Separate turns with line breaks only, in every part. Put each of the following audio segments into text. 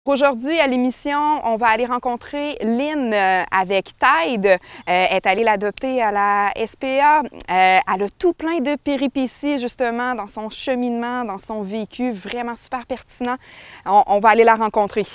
Aujourd'hui, à l'émission, on va aller rencontrer Lynn avec Tide. Elle est allée l'adopter à la SPA. Elle a tout plein de péripéties, justement, dans son cheminement, dans son vécu, vraiment super pertinent. On va aller la rencontrer.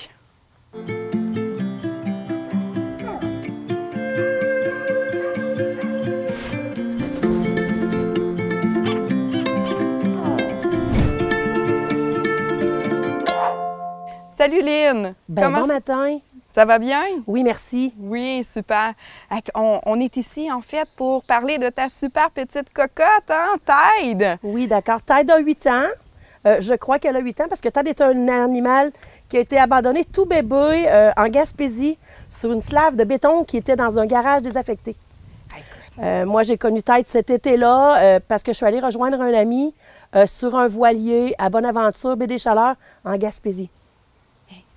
Salut Lynn!
Bon matin!
Ça va bien?
Oui, merci.
Oui, super. On est ici, en fait, pour parler de ta super petite cocotte, hein, Tide?
Oui, d'accord. Tide a 8 ans. Je crois qu'elle a 8 ans parce que Tide est un animal qui a été abandonné tout bébé en Gaspésie sur une slave de béton qui était dans un garage désaffecté. Moi, j'ai connu Tide cet été-là parce que je suis allée rejoindre un ami sur un voilier à Bonaventure, baie des Chaleurs, en Gaspésie.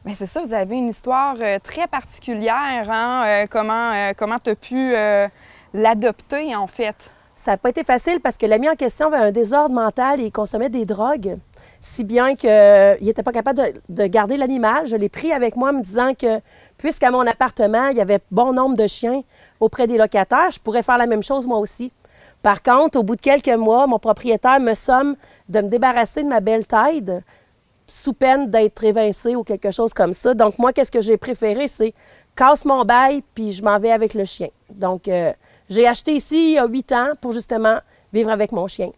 Mais c'est ça, vous avez une histoire très particulière, hein? Comment tu as pu l'adopter, en fait?
Ça n'a pas été facile parce que l'ami en question avait un désordre mental et il consommait des drogues, si bien qu'il n'était pas capable de garder l'animal. Je l'ai pris avec moi en me disant que, puisqu'à mon appartement, il y avait bon nombre de chiens auprès des locataires, je pourrais faire la même chose moi aussi. Par contre, au bout de quelques mois, mon propriétaire me somme de me débarrasser de ma belle Tide, sous peine d'être évincée ou quelque chose comme ça. Donc, moi, qu'est-ce que j'ai préféré? C'est casse mon bail, puis je m'en vais avec le chien. Donc, j'ai acheté ici il y a 8 ans pour justement vivre avec mon chien.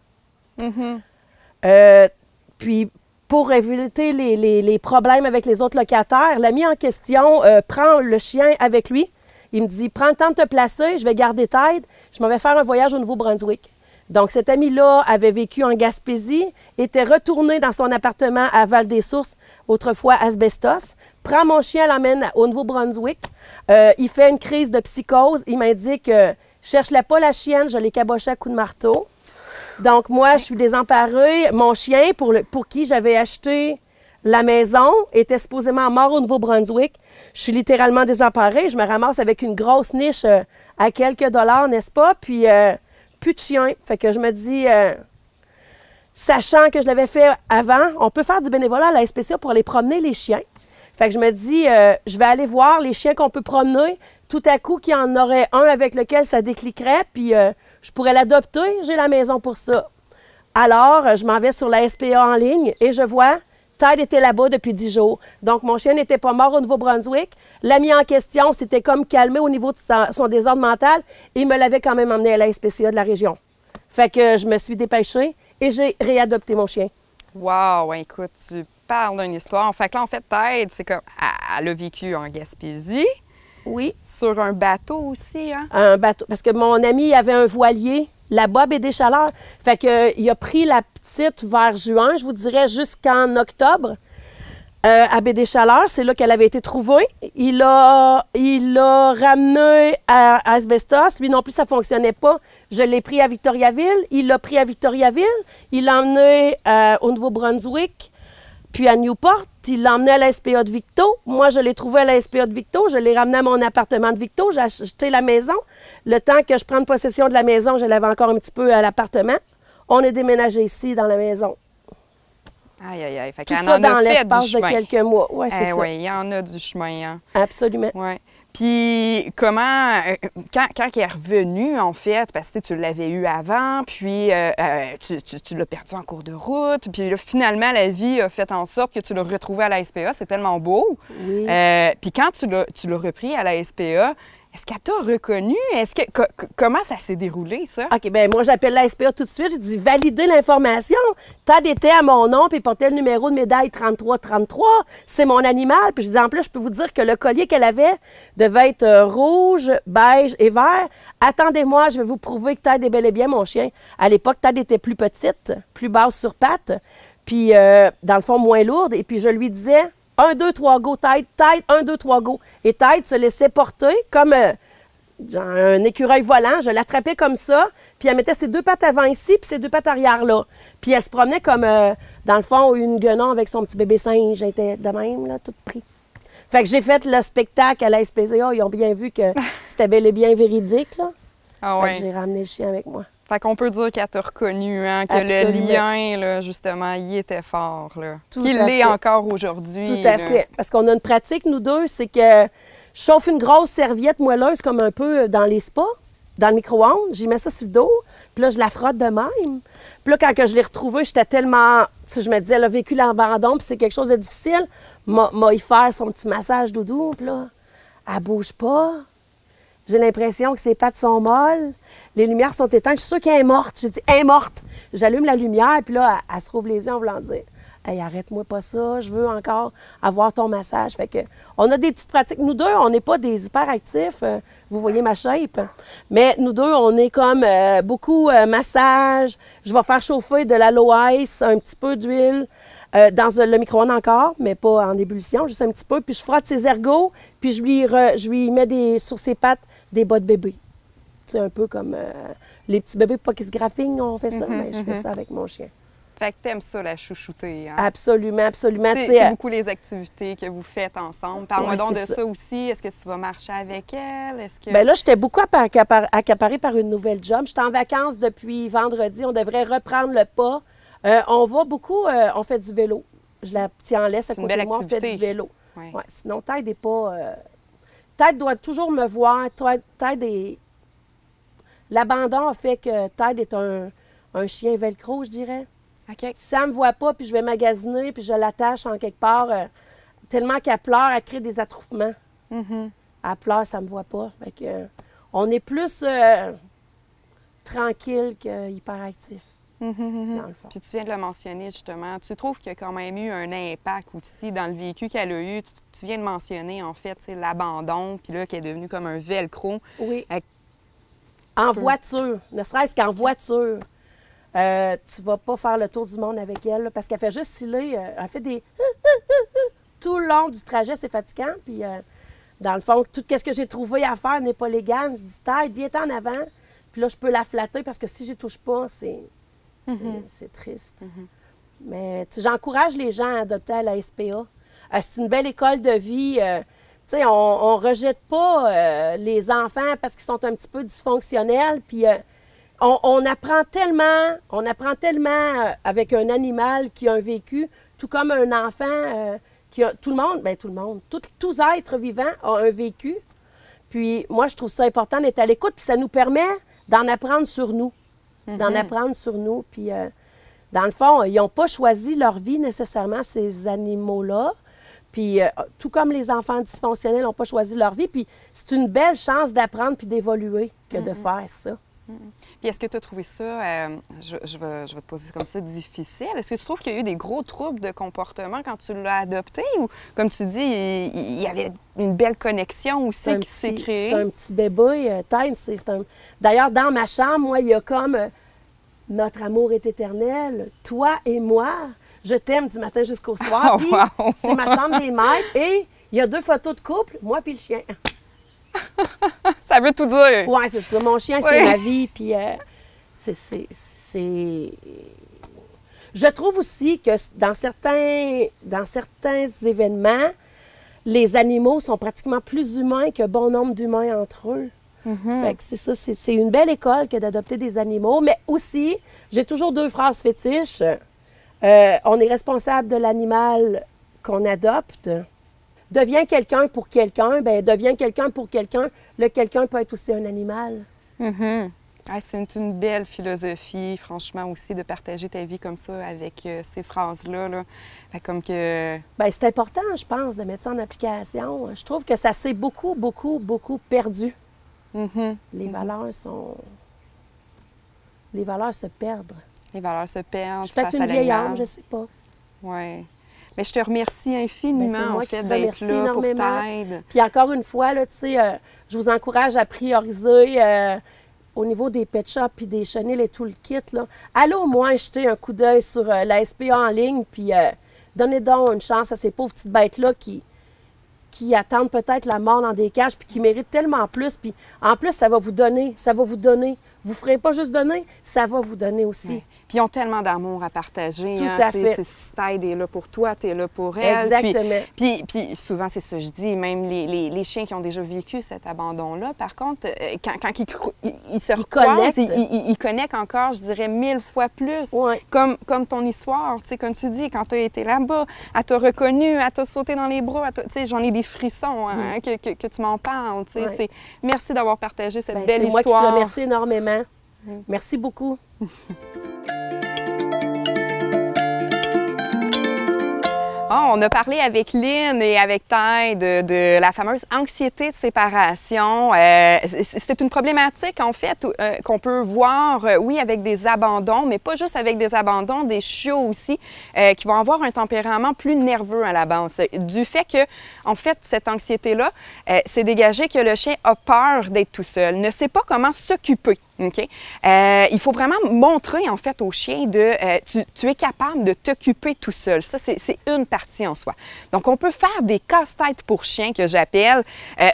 Puis, pour éviter les problèmes avec les autres locataires, l'ami en question prend le chien avec lui. Il me dit, prends le temps de te placer, je vais garder Tide, je m'en vais faire un voyage au Nouveau-Brunswick. Donc, cet ami-là avait vécu en Gaspésie, était retourné dans son appartement à Val-des-Sources, autrefois Asbestos, prend mon chien, l'emmène au Nouveau-Brunswick. Il fait une crise de psychose. Il m'indique cherche-la pas la chienne, je l'ai cabochée à coups de marteau. Donc, moi, je suis désemparée. Mon chien, pour qui j'avais acheté la maison, était supposément mort au Nouveau-Brunswick. Je suis littéralement désemparée. Je me ramasse avec une grosse niche à quelques dollars, n'est-ce pas? Puis, plus de chien. Fait que je me dis, sachant que je l'avais fait avant, on peut faire du bénévolat à la SPCA pour aller promener les chiens. Fait que je me dis, je vais aller voir les chiens qu'on peut promener. Tout à coup, qu'il y en aurait un avec lequel ça décliquerait, puis je pourrais l'adopter. J'ai la maison pour ça. Alors, je m'en vais sur la SPA en ligne et je vois, Tide était là-bas depuis 10 jours. Donc, mon chien n'était pas mort au Nouveau-Brunswick. L'ami en question s'était comme calmé au niveau de son désordre mental et il me l'avait quand même emmené à la SPCA de la région. Fait que je me suis dépêchée et j'ai réadopté mon chien.
Wow! Écoute, tu parles d'une histoire. Fait que là, en fait, Tide, c'est comme... Elle a vécu en Gaspésie.
Oui.
Sur un bateau aussi, hein?
Un bateau. Parce que mon ami avait un voilier là-bas, baie des Chaleurs. Fait que il a pris la petite vers juin, je vous dirais jusqu'en octobre, à baie des Chaleurs. C'est là qu'elle avait été trouvée. Il l'a ramené à Asbestos. Lui non plus, ça ne fonctionnait pas. Je l'ai pris à Victoriaville. Il l'a pris à Victoriaville. Il l'a emmené au Nouveau-Brunswick, puis à Newport. Il l'a emmené à la SPA de Victo. Moi, je l'ai trouvé à la SPA de Victo. Je l'ai ramené à mon appartement de Victo. J'ai acheté la maison. Le temps que je prenne possession de la maison, je l'avais encore un petit peu à l'appartement. On est déménagé ici, dans la maison.
Aïe, aïe, aïe. Fait
tout ça dans l'espace de quelques mois. Oui, c'est ça.
Oui, il y en a du chemin. Hein?
Absolument.
Oui. Puis, comment, quand il est revenu, en fait, parce que tu l'avais eu avant, puis tu l'as perdu en cours de route, puis là, finalement, la vie a fait en sorte que tu l'as retrouvé à la SPA. C'est tellement beau.
Oui.
Puis quand tu l'as repris à la SPA, est-ce qu'elle t'a reconnu? Comment ça s'est déroulé, ça?
OK, bien, moi, j'appelle la SPA tout de suite. Je dis valider l'information. Tide était à mon nom, puis il portait le numéro de médaille 3333. C'est mon animal. Puis je dis, en plus, je peux vous dire que le collier qu'elle avait devait être rouge, beige et vert. Attendez-moi, je vais vous prouver que Tide est bel et bien mon chien. À l'époque, Tide était plus petite, plus basse sur pattes, puis dans le fond, moins lourde. Et puis je lui disais... 1, 2, 3, go, Tide, 1, 2, 3, go. Et Tide se laissait porter comme un écureuil volant. Je l'attrapais comme ça, puis elle mettait ses 2 pattes avant ici, puis ses 2 pattes arrière là. Puis elle se promenait comme, dans le fond, une guenon avec son petit bébé singe. Elle était de même, là, toute pris. Fait que j'ai fait le spectacle à la SPCA. Ils ont bien vu que c'était bel et bien véridique, là.
Ah ouais.
Fait que j'ai ramené le chien avec moi.
Fait qu'on peut dire qu'elle t'a reconnu, hein, que
Absolument.
le lien, là, justement, il était fort, là.
Tout
Qu'il
à
l'est
fait.
encore aujourd'hui.
Tout à
là.
fait. Parce qu'on a une pratique, nous deux, c'est que je chauffe une grosse serviette moelleuse comme un peu dans les spas, dans le micro-ondes. J'y mets ça sur le dos. Puis là, je la frotte de même. Puis là, quand que je l'ai retrouvée, j'étais tellement... Tu sais, je me disais, elle a vécu l'abandon, puis c'est quelque chose de difficile. M'a y faire son petit massage doudou. Puis là, elle bouge pas. J'ai l'impression que ses pattes sont molles. Les lumières sont éteintes. Je suis sûre qu'elle est morte. J'ai dit, elle est morte. J'allume la lumière, puis là, elle se rouvre les yeux en voulant dire, hey, arrête-moi pas ça, je veux encore avoir ton massage. Fait que, on a des petites pratiques. Nous deux, on n'est pas des hyperactifs. Vous voyez ma shape. Mais nous deux, on est comme beaucoup massage. Je vais faire chauffer de l'aloe ice, un petit peu d'huile. Dans le micro-ondes encore, mais pas en ébullition, juste un petit peu. Puis je frotte ses ergots, puis je lui mets sur ses pattes des bas de bébé. C'est un peu comme les petits bébés pas qui se graffignent, on fait ça, mais je fais ça avec mon chien.
Fait que t'aimes ça, la chouchouter, hein?
Absolument, absolument.
C'est beaucoup les activités que vous faites ensemble. Parle-moi
Ouais,
donc de
c'est
ça aussi. Est-ce que tu vas marcher avec elle? Est-ce que...
Bien là, j'étais beaucoup accaparée par une nouvelle job. J'étais en vacances depuis vendredi. On devrait reprendre le pas. On va beaucoup, on fait du vélo. Je la tiens en laisse à côté de moi, on fait du vélo.
Ouais.
Ouais, sinon, Tide n'est pas... Tide doit toujours me voir. Tide est... L'abandon a fait que Tide est un chien velcro, je dirais.
OK.
Si elle ne me voit pas, puis je vais magasiner, puis je l'attache en quelque part, tellement qu'elle pleure, elle crée des attroupements.
Mm-hmm.
Elle pleure, ça ne me voit pas. Fait que, on est plus tranquille qu'hyperactif. Dans le fond.
Puis tu viens de le mentionner, justement. Tu trouves qu'il y a quand même eu un impact aussi dans le vécu qu'elle a eu. Tu viens de mentionner, en fait, c'est l'abandon, puis là, qui est devenu comme un velcro.
Oui. En voiture, ne serait-ce qu'en voiture. Tu vas pas faire le tour du monde avec elle, là, parce qu'elle fait juste sciller. Elle fait des... Tout le long du trajet, c'est fatigant. Puis, dans le fond, tout ce que j'ai trouvé à faire n'est pas légal. Je dis, Tide, viens en avant. Puis là, je peux la flatter, parce que si je n'y touche pas, c'est triste. Mais j'encourage les gens à adopter à la SPA. C'est une belle école de vie. Tu sais, on rejette pas les enfants parce qu'ils sont un petit peu dysfonctionnels. Puis on apprend tellement avec un animal qui a un vécu, tout comme un enfant qui a... Tout le monde, tous êtres vivants ont un vécu. Puis moi, je trouve ça important d'être à l'écoute, puis ça nous permet d'en apprendre sur nous. Puis, dans le fond, ils n'ont pas choisi leur vie nécessairement, ces animaux-là. Puis, tout comme les enfants dysfonctionnels n'ont pas choisi leur vie. Puis, c'est une belle chance d'apprendre puis d'évoluer que de faire ça.
Puis, est-ce que tu as trouvé ça, je vais te poser comme ça, difficile? Est-ce que tu trouves qu'il y a eu des gros troubles de comportement quand tu l'as adopté? Ou, comme tu dis, il y avait une belle connexion aussi qui s'est créée?
C'est un petit bébé. Tide, D'ailleurs, dans ma chambre, moi, il y a comme notre amour est éternel, toi et moi. Je t'aime du matin jusqu'au soir.
Oh,
Puis,
wow.
c'est ma chambre des maîtres. Et il y a 2 photos de couple, moi puis le chien.
Ça veut tout dire.
Oui, c'est ça. Mon chien, c'est ma vie. Puis, c'est... Je trouve aussi que dans certains événements, les animaux sont pratiquement plus humains que bon nombre d'humains entre eux. Fait que c'est ça, c'est une belle école que d'adopter des animaux. Mais aussi, j'ai toujours 2 phrases fétiches. On est responsable de l'animal qu'on adopte. Deviens quelqu'un pour quelqu'un, bien, deviens quelqu'un pour quelqu'un. Le quelqu'un peut être aussi un animal.
C'est une belle philosophie, franchement, aussi, de partager ta vie comme ça avec ces phrases-là. Là. Fait comme que...
Bien, c'est important, je pense, de mettre ça en application. Je trouve que ça s'est beaucoup, beaucoup, beaucoup perdu. Les valeurs sont... Les valeurs se perdent.
Les valeurs se perdent.
Je suis peut-être une vieille âme, je ne sais pas.
Oui. Mais je te remercie infiniment, en fait, d'être là pour Tide.
Puis encore une fois, là, tu sais, je vous encourage à prioriser au niveau des pet shops puis des chenilles et tout le kit. Là. Allez au moins jeter un coup d'œil sur la SPA en ligne, puis donnez donc une chance à ces pauvres petites bêtes-là qui attendent peut-être la mort dans des cages puis qui méritent tellement plus. Puis en plus, ça va vous donner vous ne ferez pas juste donner, ça va vous donner aussi.
Ouais. Puis ils ont tellement d'amour à partager.
Tout à fait.
Si Tide est là pour toi, tu es là pour elle.
Exactement.
Puis souvent, c'est ça que je dis, même les chiens qui ont déjà vécu cet abandon-là, par contre, quand ils se recroisent, ils connectent encore, je dirais, 1000 fois plus.
Ouais.
Comme ton histoire, tu sais, comme tu dis, quand tu as été là-bas, elle t'a reconnu, elle t'a sauté dans les bras, tu sais, j'en ai des frissons hein, que tu m'en parles, tu sais.
Ouais.
Merci d'avoir partagé cette belle
histoire. C'est moi qui te remercie énormément. Merci beaucoup.
On a parlé avec Lynn et avec Tide de la fameuse anxiété de séparation. C'est une problématique, en fait, qu'on peut voir, oui, avec des abandons, mais pas juste avec des abandons, des chiots aussi, qui vont avoir un tempérament plus nerveux à la base. Du fait que, en fait, cette anxiété-là, c'est dégagé que le chien a peur d'être tout seul, ne sait pas comment s'occuper. OK? Il faut vraiment montrer, en fait, au chien tu es capable de t'occuper tout seul. Ça, c'est une partie en soi. Donc, on peut faire des casse-têtes pour chiens, que j'appelle,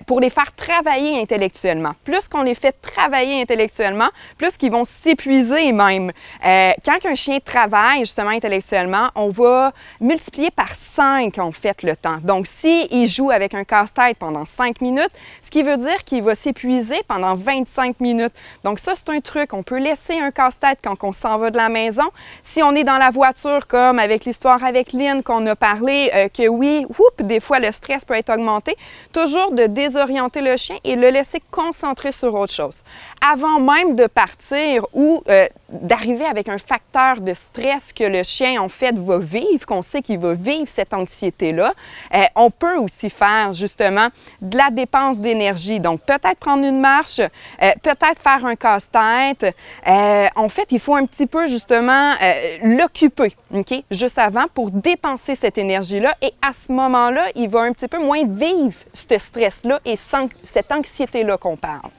pour les faire travailler intellectuellement. Plus qu'on les fait travailler intellectuellement, plus qu'ils vont s'épuiser même. Quand un chien travaille, justement, intellectuellement, on va multiplier par 5, en fait, le temps. Donc, s'il joue avec un casse-tête pendant 5 minutes, ce qui veut dire qu'il va s'épuiser pendant 25 minutes. Donc, ça, c'est un truc. On peut laisser un casse-tête quand on s'en va de la maison. Si on est dans la voiture, comme avec l'histoire avec Lynn qu'on a parlé, que oui, des fois le stress peut être augmenté, toujours de désorienter le chien et le laisser concentrer sur autre chose. Avant même de partir ou d'arriver avec un facteur de stress que le chien, en fait, va vivre, qu'on sait qu'il va vivre cette anxiété-là, on peut aussi faire, justement, de la dépense d'énergie. Donc, peut-être prendre une marche, peut-être faire un casse-tête. En fait, il faut un petit peu, justement, l'occuper, OK? Juste avant, pour dépenser cette énergie-là. Et à ce moment-là, il va un petit peu moins vivre ce stress-là et cette anxiété-là qu'on parle.